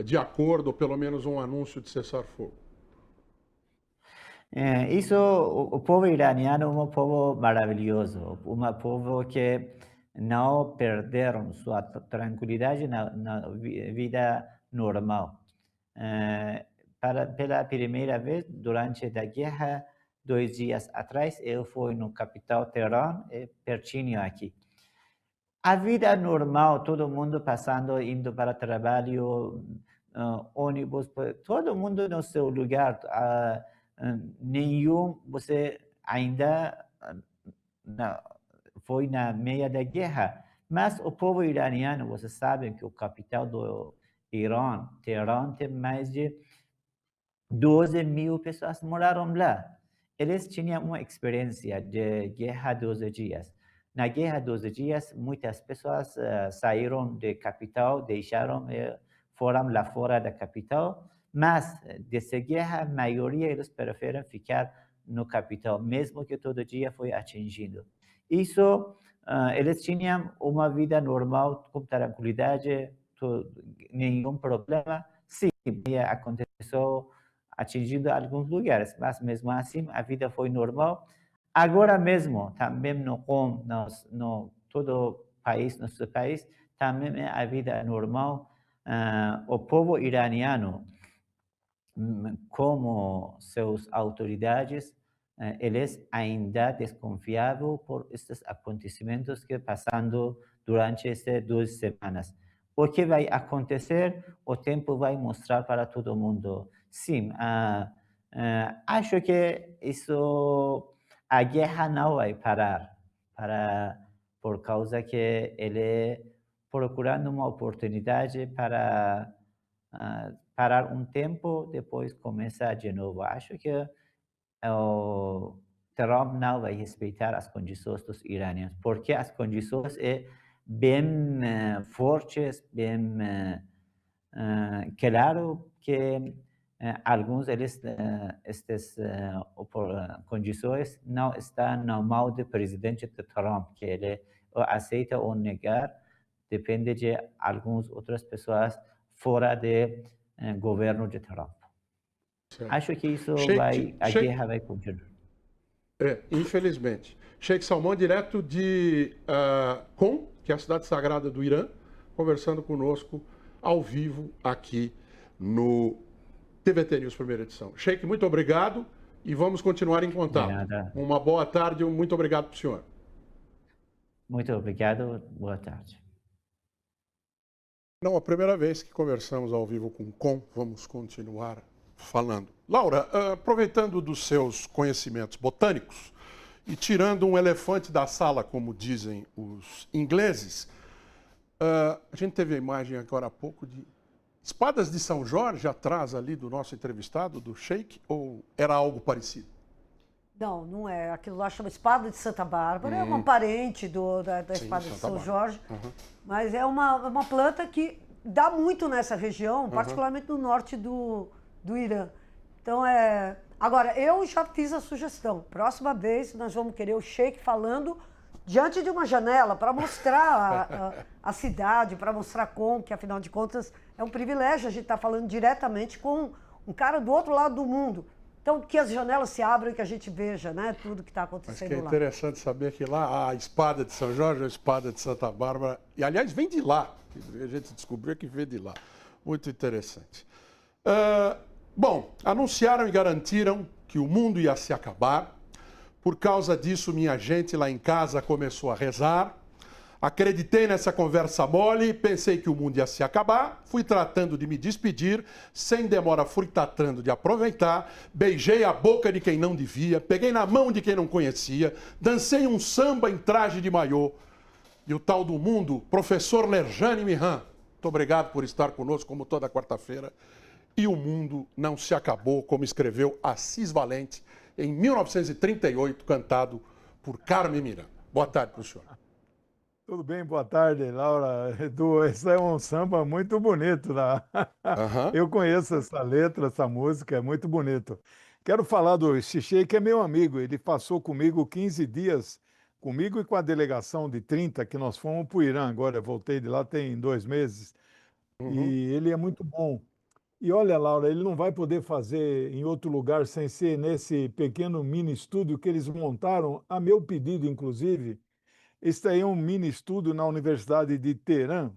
de acordo, ou pelo menos um anúncio de cessar-fogo? Isso, o povo iraniano é um povo maravilhoso, um povo que não perderam sua tranquilidade na vida normal. Pela primeira vez, durante a guerra, 2 dias atrás, eu fui no capital Teherã, pertinho aqui. A vida normal, todo mundo passando, indo para o trabalho, ônibus, todo mundo no seu lugar. Nenhum, você ainda foi na meia da guerra. Mas o povo iraniano, vocês sabem que o capital do Irã, Teherã, tem mais de 12 mil pessoas moraram lá. Eles tinham uma experiência de guerra 12 dias. Na guerra 12 dias, muitas pessoas saíram da capital, deixaram, foram lá fora da capital, mas dessa guerra, a maioria eles preferem ficar no capital, mesmo que todo dia foi atingido. Isso, eles tinham uma vida normal, com tranquilidade, nenhum problema. Sim, aconteceu atingindo alguns lugares, mas mesmo assim a vida foi normal. Agora mesmo, também no todo país, nosso país, também é a vida normal. O povo iraniano, como suas autoridades, eles ainda desconfiavam por estes acontecimentos que passando durante estas 2 semanas. O que vai acontecer, o tempo vai mostrar para todo mundo. Sim, acho que a guerra não vai parar, por causa que ele procurando uma oportunidade para parar um tempo, depois começar de novo. Acho que o Trump não vai respeitar as condições dos iranianos, porque as condições bem fortes, bem claro que alguns deles, estas condições não estão na mão do presidente Trump, que ele aceita ou negar, depende de algumas outras pessoas fora do governo de Trump. Certo. Acho que isso a guerra vai continuar. Infelizmente. Sheikh Salman, direto de Qom, que é a cidade sagrada do Irã, conversando conosco ao vivo aqui no TVT News Primeira Edição. Sheikh, muito obrigado e vamos continuar em contato. De nada. Uma boa tarde e muito obrigado para o senhor. Muito obrigado, boa tarde. Não, a primeira vez que conversamos ao vivo com Qom, vamos continuar falando. Laura, aproveitando dos seus conhecimentos botânicos e tirando um elefante da sala, como dizem os ingleses, a gente teve a imagem agora há pouco de espadas de São Jorge atrás ali do nosso entrevistado, do Sheikh, ou era algo parecido? Não, não é. Aquilo lá chama espada de Santa Bárbara, é uma parente da Sim, espada de Santa São Bárbara. Jorge, mas é uma planta que dá muito nessa região, particularmente no norte do Irã. Então, agora, eu já fiz a sugestão. Próxima vez, nós vamos querer o Sheikh falando diante de uma janela para mostrar a cidade, para mostrar como, que afinal de contas é um privilégio a gente estar falando diretamente com um cara do outro lado do mundo. Então, que as janelas se abram e que a gente veja, né, tudo que está acontecendo lá. Mas que é interessante saber que lá a espada de São Jorge, a espada de Santa Bárbara, e aliás vem de lá, a gente descobriu que veio de lá. Muito interessante. Bom, anunciaram e garantiram que o mundo ia se acabar. Por causa disso, minha gente lá em casa começou a rezar. Acreditei nessa conversa mole, pensei que o mundo ia se acabar, fui tratando de me despedir, sem demora fui tratando de aproveitar, beijei a boca de quem não devia, peguei na mão de quem não conhecia, dancei um samba em traje de maiô. E o tal do mundo, professor Lerjane Mihan, muito obrigado por estar conosco, como toda quarta-feira. E o mundo não se acabou, como escreveu Assis Valente, em 1938, cantado por Carmen Miranda. Boa tarde para o senhor. Tudo bem, boa tarde, Laura. Edu, esse é um samba muito bonito, né? Eu conheço essa letra, essa música, é muito bonito. Quero falar do Sheikh, que é meu amigo, ele passou comigo 15 dias, comigo e com a delegação de 30, que nós fomos para o Irã agora, eu voltei de lá tem 2 meses, e ele é muito bom. E olha, Laura, ele não vai poder fazer em outro lugar sem ser nesse pequeno mini estúdio que eles montaram, a meu pedido, inclusive. Este aí é um mini estúdio na Universidade de Teherã.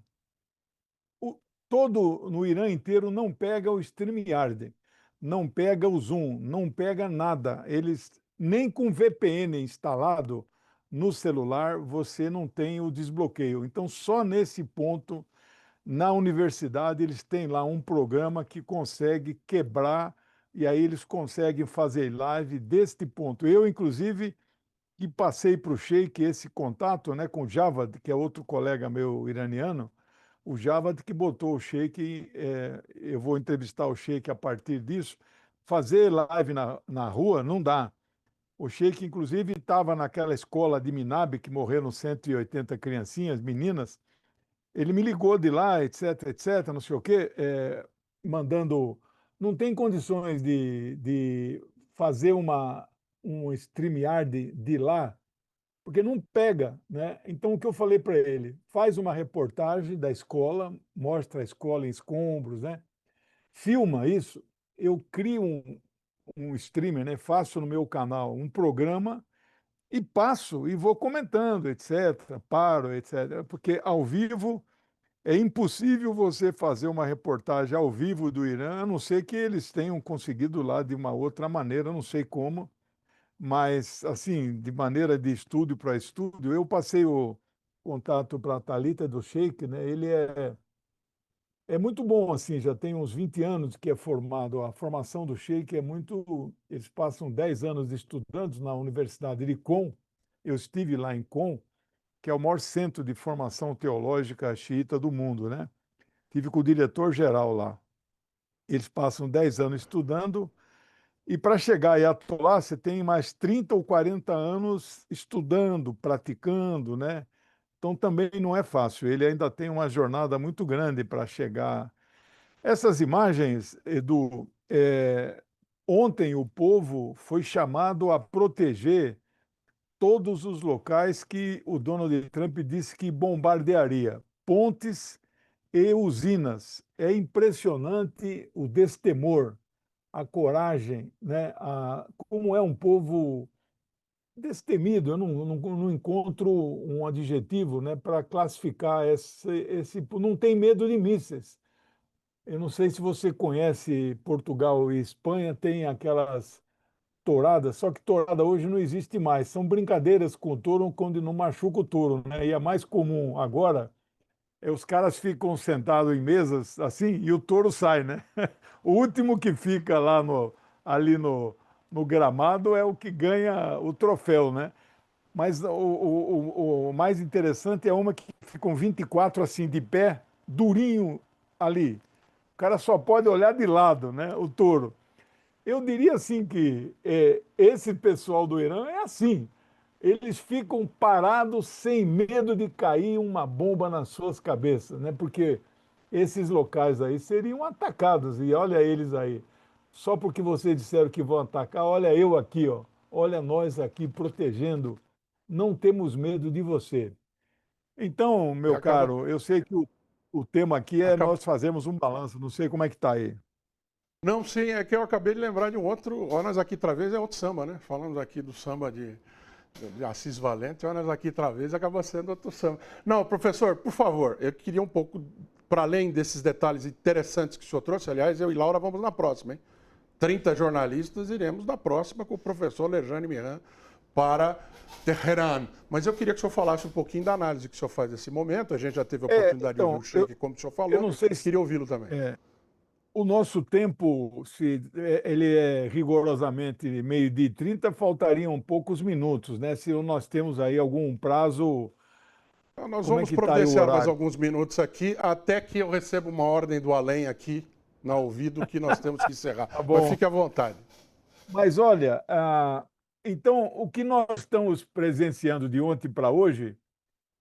Todo no Irã inteiro não pega o StreamYard, não pega o Zoom, não pega nada. Eles nem com VPN instalado no celular você não tem o desbloqueio. Então só nesse ponto na universidade eles têm lá um programa que consegue quebrar e aí eles conseguem fazer live deste ponto. Eu inclusive que passei para o Sheikh esse contato, né, com o Javad, que é outro colega meu iraniano, o Javad que botou o Sheikh, eu vou entrevistar o Sheikh a partir disso, fazer live na rua não dá. O Sheikh, inclusive, estava naquela escola de Minab, que morreram 180 criancinhas, meninas, ele me ligou de lá, etc, não sei o quê, mandando... Não tem condições de fazer um StreamYard de lá, porque não pega, né? Então, o que eu falei para ele? Faz uma reportagem da escola, mostra a escola em escombros, né? Filma isso, eu crio um streamer, né? Faço no meu canal um programa e passo e vou comentando, etc. Paro, etc. Porque ao vivo é impossível você fazer uma reportagem ao vivo do Irã, a não ser que eles tenham conseguido lá de uma outra maneira, não sei como, mas, assim, de maneira de estúdio para estúdio, eu passei o contato para a Thalita do Sheikh, né? Ele é muito bom, assim, já tem uns 20 anos que é formado. A formação do Sheikh é muito... Eles passam 10 anos estudando na Universidade de Qom. Eu estive lá em Qom, que é o maior centro de formação teológica xiita do mundo, né? Tive com o diretor-geral lá. Eles passam 10 anos estudando, e para chegar aí a atolar, você tem mais 30 ou 40 anos estudando, praticando, né? Então também não é fácil. Ele ainda tem uma jornada muito grande para chegar. Essas imagens, Edu, ontem o povo foi chamado a proteger todos os locais que o Donald Trump disse que bombardearia, pontes e usinas. É impressionante o destemor, a coragem, né? Como é um povo destemido. Eu não encontro um adjetivo, né, para classificar esse. Não tem medo de mísseis. Eu não sei se você conhece Portugal e Espanha, tem aquelas touradas, só que tourada hoje não existe mais. São brincadeiras com o touro quando não machuca o touro, né? E é mais comum agora, os caras ficam sentados em mesas assim e o touro sai, né? O último que fica lá ali no gramado é o que ganha o troféu, né? Mas o mais interessante é uma que ficam 24 assim de pé, durinho ali. O cara só pode olhar de lado, né? O touro. Eu diria assim que esse pessoal do Irã é assim. Eles ficam parados sem medo de cair uma bomba nas suas cabeças, né? Porque esses locais aí seriam atacados. E olha eles aí. Só porque vocês disseram que vão atacar, olha eu aqui, ó. Olha nós aqui protegendo. Não temos medo de você. Então, E meu acaba, caro, eu sei que o tema aqui é acaba, nós fazemos um balanço. Não sei como é que está aí. Não, sim, é que eu acabei de lembrar de um outro. Ó, nós aqui outra vez é outro samba, né? Falamos aqui do samba de Assis Valente, ó, nós aqui outra vez acaba sendo outro samba. Não, professor, por favor, eu queria um pouco, para além desses detalhes interessantes que o senhor trouxe, aliás, eu e Laura vamos na próxima, hein? 30 jornalistas iremos na próxima com o professor Lejane Miran para Teherã. Mas eu queria que o senhor falasse um pouquinho da análise que o senhor faz nesse momento. A gente já teve a oportunidade de ouvir Então, o Sheik, como o senhor falou. eu não sei se Queria ouvi-lo também. o nosso tempo, se ele é rigorosamente 12h30, faltariam poucos minutos, né? Se nós temos aí algum prazo, Então, nós como é vamos que está aí o providenciar mais horário? alguns minutos aqui, até que eu receba uma ordem do além aqui, no ouvido, que nós temos que encerrar. Tá bom. Mas fique à vontade. Mas olha, então o que nós estamos presenciando de ontem para hoje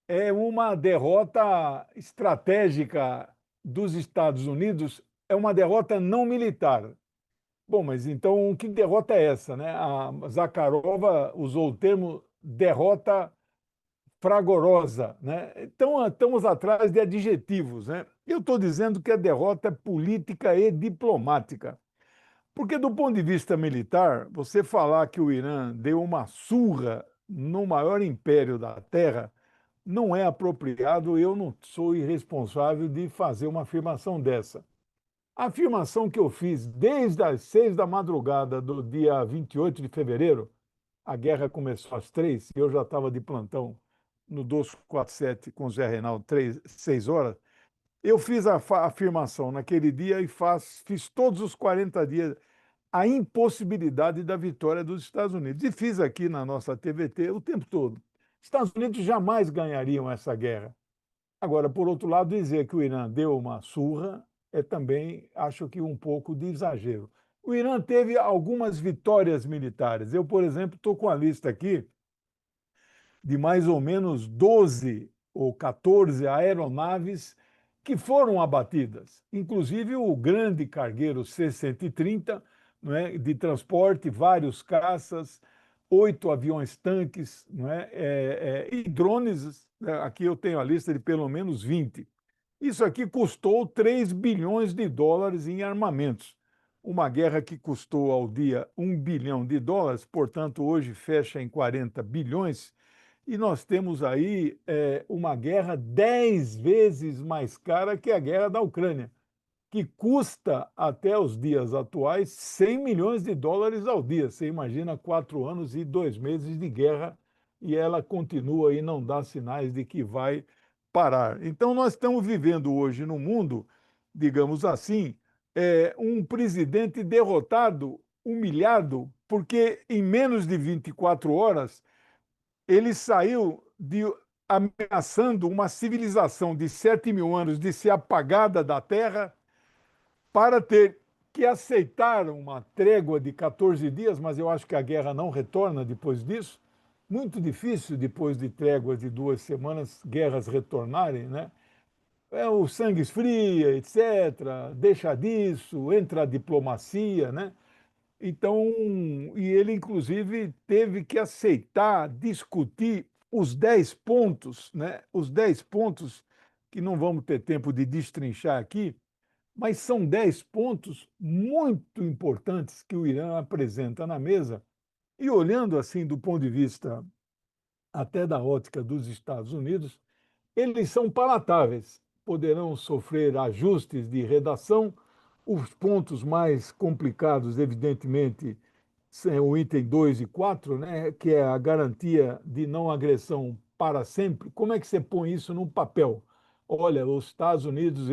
é uma derrota estratégica dos Estados Unidos, é uma derrota não militar. Bom, mas então que derrota é essa, né? A Zakharova usou o termo derrota fragorosa, né? Então estamos atrás de adjetivos, né? Eu estou dizendo que a derrota é política e diplomática. Porque, do ponto de vista militar, você falar que o Irã deu uma surra no maior império da Terra não é apropriado. Eu não sou irresponsável de fazer uma afirmação dessa. A afirmação que eu fiz desde as 6 da madrugada do dia 28 de fevereiro, a guerra começou às 3, e eu já estava de plantão no 247 com o Zé Reinaldo, 6 horas. Eu fiz a afirmação naquele dia e fiz todos os 40 dias a impossibilidade da vitória dos Estados Unidos. E fiz aqui na nossa TVT o tempo todo. Estados Unidos jamais ganhariam essa guerra. Agora, por outro lado, dizer que o Irã deu uma surra é também, acho que, um pouco de exagero. O Irã teve algumas vitórias militares. Eu, por exemplo, estou com a lista aqui de mais ou menos 12 ou 14 aeronaves que foram abatidas, inclusive o grande cargueiro C-130, não é, de transporte, vários caças, 8 aviões-tanques, não é, e drones. Aqui eu tenho a lista de pelo menos 20. Isso aqui custou 3 bilhões de dólares em armamentos. Uma guerra que custou ao dia 1 bilhão de dólares, portanto, hoje fecha em 40 bilhões, e nós temos aí uma guerra 10 vezes mais cara que a guerra da Ucrânia, que custa, até os dias atuais, 100 milhões de dólares ao dia. Você imagina 4 anos e 2 meses de guerra, e ela continua e não dá sinais de que vai parar. Então, nós estamos vivendo hoje no mundo, digamos assim, um presidente derrotado, humilhado, porque em menos de 24 horas ele saiu ameaçando uma civilização de 7 mil anos de ser apagada da Terra para ter que aceitaram uma trégua de 14 dias, mas eu acho que a guerra não retorna depois disso. Muito difícil, depois de tréguas de 2 semanas, guerras retornarem, né? O sangue esfria, etc. Deixa disso, entra a diplomacia, né? Então, e ele, inclusive, teve que aceitar, discutir os 10 pontos, né? Os 10 pontos que não vamos ter tempo de destrinchar aqui, mas são 10 pontos muito importantes que o Irã apresenta na mesa. E olhando assim do ponto de vista até da ótica dos Estados Unidos, eles são palatáveis, poderão sofrer ajustes de redação. Os pontos mais complicados, evidentemente, são o item 2 e 4, né, que é a garantia de não agressão para sempre. Como é que você põe isso no papel? Olha, os Estados Unidos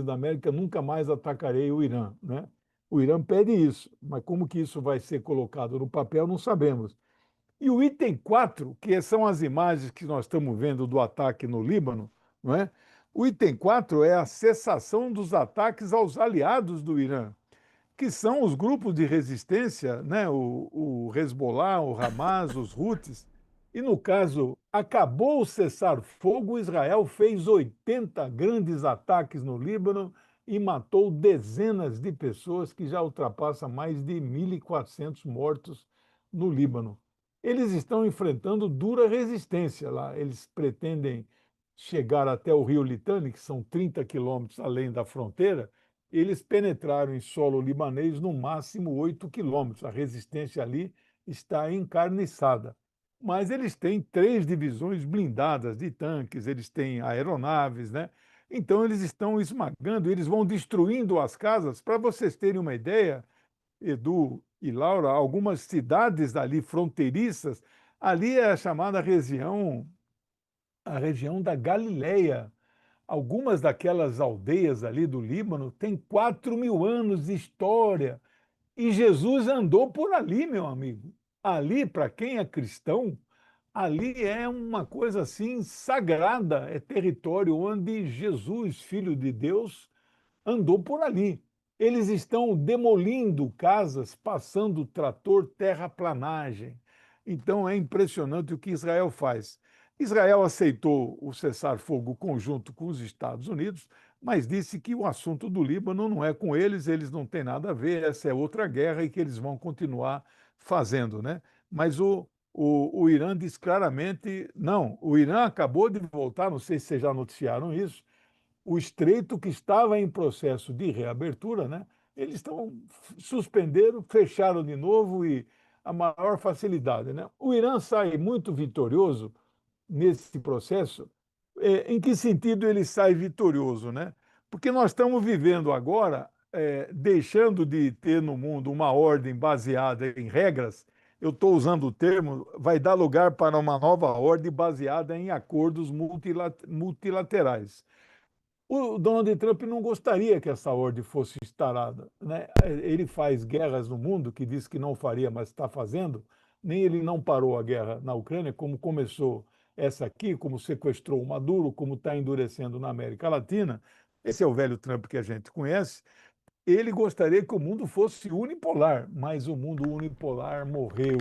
da América, nunca mais atacarei o Irã, né? O Irã pede isso, mas como que isso vai ser colocado no papel, não sabemos. E o item 4, que são as imagens que nós estamos vendo do ataque no Líbano, não é? O item 4 é a cessação dos ataques aos aliados do Irã, que são os grupos de resistência, né? O Hezbollah, o Hamas, os Houthis. E, no caso, acabou o cessar-fogo, Israel fez 80 grandes ataques no Líbano e matou dezenas de pessoas, que já ultrapassa mais de 1.400 mortos no Líbano. Eles estão enfrentando dura resistência lá. Eles pretendem chegar até o rio Litani, que são 30 quilômetros além da fronteira. Eles penetraram em solo libanês no máximo 8 quilômetros. A resistência ali está encarniçada. Mas eles têm 3 divisões blindadas de tanques, eles têm aeronaves, né? Então eles estão esmagando, eles vão destruindo as casas. Para vocês terem uma ideia, Edu e Laura, algumas cidades ali fronteiriças, ali é a chamada a região da Galileia. Algumas daquelas aldeias ali do Líbano têm 4.000 anos de história. E Jesus andou por ali, meu amigo. Ali, para quem é cristão, ali é uma coisa assim sagrada, é território onde Jesus, Filho de Deus, andou por ali. Eles estão demolindo casas, passando trator, terraplanagem. Então é impressionante o que Israel faz. Israel aceitou o cessar-fogo conjunto com os Estados Unidos, mas disse que o assunto do Líbano não é com eles não têm nada a ver, essa é outra guerra e que eles vão continuar fazendo, né? Mas o Irã diz claramente, não, o Irã acabou de voltar, não sei se vocês já noticiaram isso, o estreito que estava em processo de reabertura, né? Eles suspenderam, fecharam de novo e a maior facilidade, né? O Irã sai muito vitorioso nesse processo. Em que sentido ele sai vitorioso, né? Porque nós estamos vivendo agora, deixando de ter no mundo uma ordem baseada em regras. Eu estou usando o termo, vai dar lugar para uma nova ordem baseada em acordos multilaterais. O Donald Trump não gostaria que essa ordem fosse instalada, né? Ele faz guerras no mundo, que diz que não faria, mas está fazendo. Nem ele não parou a guerra na Ucrânia, como começou essa aqui, como sequestrou o Maduro, como está endurecendo na América Latina. Esse é o velho Trump que a gente conhece. Ele gostaria que o mundo fosse unipolar, mas o mundo unipolar morreu.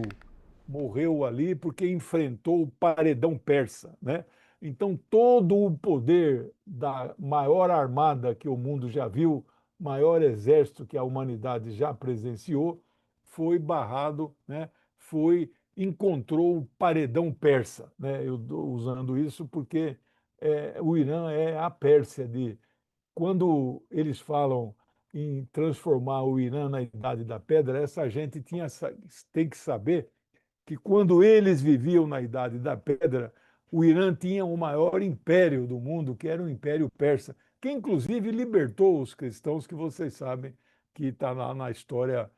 Morreu ali porque enfrentou o paredão persa, né? Então, todo o poder da maior armada que o mundo já viu, maior exército que a humanidade já presenciou, foi barrado, né? Encontrou o paredão persa, né? Eu estou usando isso porque o Irã é a Pérsia quando eles falam em transformar o Irã na Idade da Pedra, essa gente tem que saber que quando eles viviam na Idade da Pedra, o Irã tinha o maior império do mundo, que era o Império Persa, que inclusive libertou os cristãos, que vocês sabem que está lá na história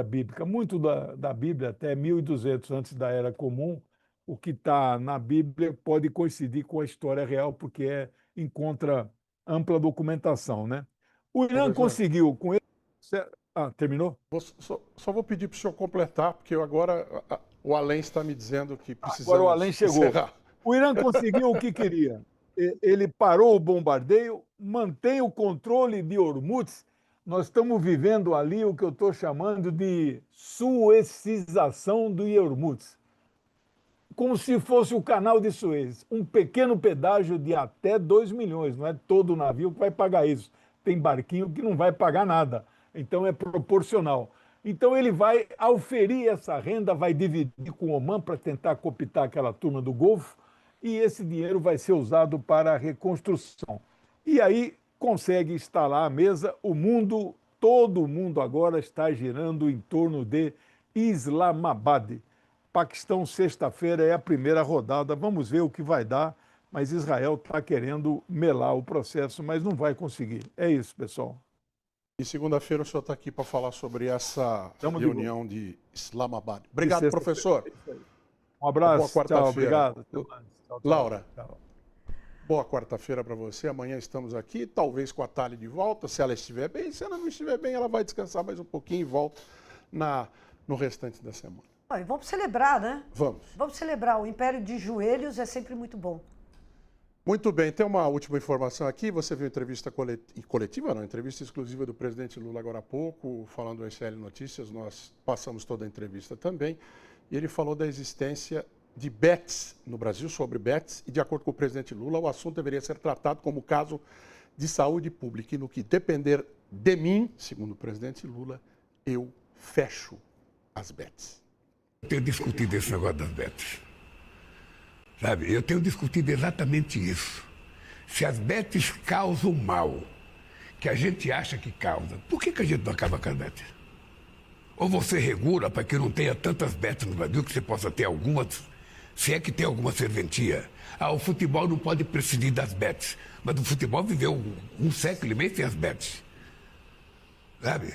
bíblica. Muito da Bíblia, até 1200 antes da Era Comum, o que está na Bíblia pode coincidir com a história real, porque encontra ampla documentação, né? O Irã conseguiu com ele... terminou? Só vou pedir para o senhor completar, porque agora o Além está me dizendo que precisamos Agora o Além chegou. Encerrar. O Irã conseguiu o que queria. Ele parou o bombardeio, mantém o controle de Hormuz. Nós estamos vivendo ali o que eu estou chamando de suecização do Iormutz. Como se fosse o canal de Suez. Um pequeno pedágio de até 2 milhões. Não é todo navio que vai pagar isso. Tem barquinho que não vai pagar nada. Então é proporcional. Então ele vai auferir essa renda, vai dividir com o Oman para tentar cooptar aquela turma do Golfo, e esse dinheiro vai ser usado para a reconstrução. E aí consegue instalar à mesa o mundo, todo mundo agora está girando em torno de Islamabad. Paquistão, sexta-feira, é a primeira rodada, vamos ver o que vai dar, mas Israel está querendo melar o processo, mas não vai conseguir. É isso, pessoal. E segunda-feira o senhor está aqui para falar sobre essa reunião de Islamabad. Obrigado, professor. Um abraço. Boa quarta-feira. Obrigado. Tchau. Laura, boa quarta-feira para você. Amanhã estamos aqui, talvez com a Thali de volta, se ela estiver bem. Se ela não estiver bem, ela vai descansar mais um pouquinho e volta no restante da semana. E vamos celebrar, né? Vamos. Vamos celebrar. O Império de Joelhos é sempre muito bom. Muito bem, tem uma última informação aqui. Você viu entrevista coletiva, não, entrevista exclusiva do presidente Lula agora há pouco, falando do SL Notícias. Nós passamos toda a entrevista também. E ele falou da existência de bets no Brasil, sobre bets, e de acordo com o presidente Lula, o assunto deveria ser tratado como caso de saúde pública. E no que depender de mim, segundo o presidente Lula, eu fecho as bets. Eu tenho discutido esse negócio das bets. Sabe, eu tenho discutido exatamente isso. Se as bets causam mal, que a gente acha que causa, por que a gente não acaba com as bets? Ou você regula para que não tenha tantas bets no Brasil, que você possa ter algumas, se é que tem alguma serventia. O futebol não pode prescindir das bets, mas o futebol viveu um século e meio sem as bets. Sabe?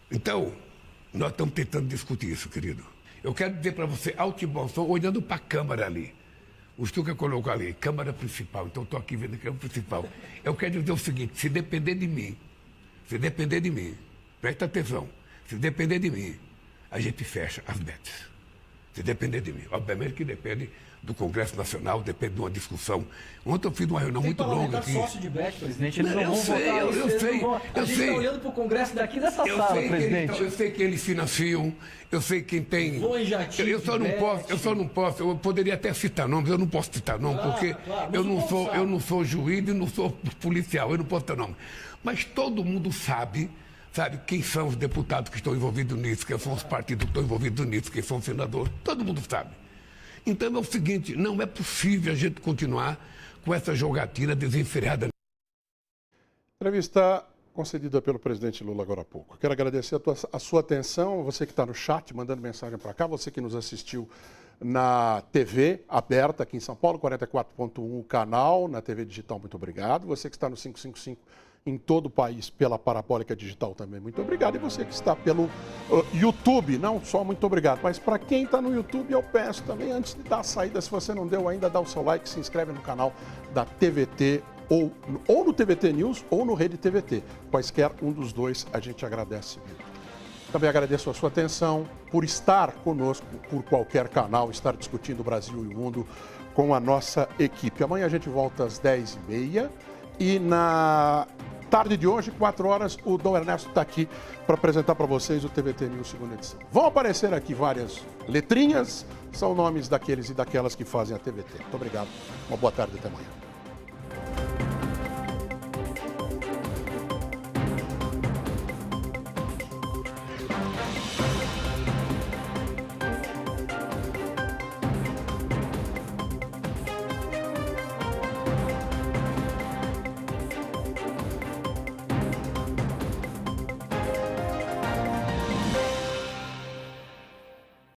Então, nós estamos tentando discutir isso, querido. Eu quero dizer para você, alto e bom som, olhando para a Câmara ali. O Stuka colocou ali, Câmara Principal. Então, estou aqui vendo a Câmara Principal. Eu quero dizer o seguinte, se depender de mim, presta atenção, se depender de mim, a gente fecha as bets. Se depender de mim. Obviamente que depende do Congresso Nacional, depende de uma discussão. Ontem eu fiz uma reunião muito longa aqui. Sócio de bet, presidente, eles não vão votar. Eu sei. A gente está olhando para o Congresso daqui dessa sala, presidente. Eu sei que eles financiam, eu sei quem tem. Eu só não posso, eu poderia até citar nomes, eu não posso citar nomes, porque eu não sou juiz e não sou policial, eu não posso citar nomes. Mas todo mundo sabe quem são os deputados que estão envolvidos nisso, quem são os partidos que estão envolvidos nisso, quem são os senadores, todo mundo sabe. Então é o seguinte, não é possível a gente continuar com essa jogatina desenfreada. Entrevista concedida pelo presidente Lula agora há pouco. Quero agradecer a sua atenção, você que está no chat, mandando mensagem para cá, você que nos assistiu na TV aberta aqui em São Paulo, 44.1 canal, na TV digital, muito obrigado. Você que está no 555 em todo o país pela Parabólica Digital também, muito obrigado. E você que está pelo YouTube, não só muito obrigado, mas para quem está no YouTube eu peço também, antes de dar a saída, se você não deu ainda, dá o seu like, se inscreve no canal da TVT, ou no TVT News ou no Rede TVT. Quaisquer um dos dois, a gente agradece muito. Também agradeço a sua atenção por estar conosco por qualquer canal, estar discutindo o Brasil e o mundo com a nossa equipe. Amanhã a gente volta às 10h30 e na tarde de hoje, 4 horas, o Dom Ernesto está aqui para apresentar para vocês o TVT News segunda edição. Vão aparecer aqui várias letrinhas, são nomes daqueles e daquelas que fazem a TVT. Muito obrigado, uma boa tarde, até amanhã.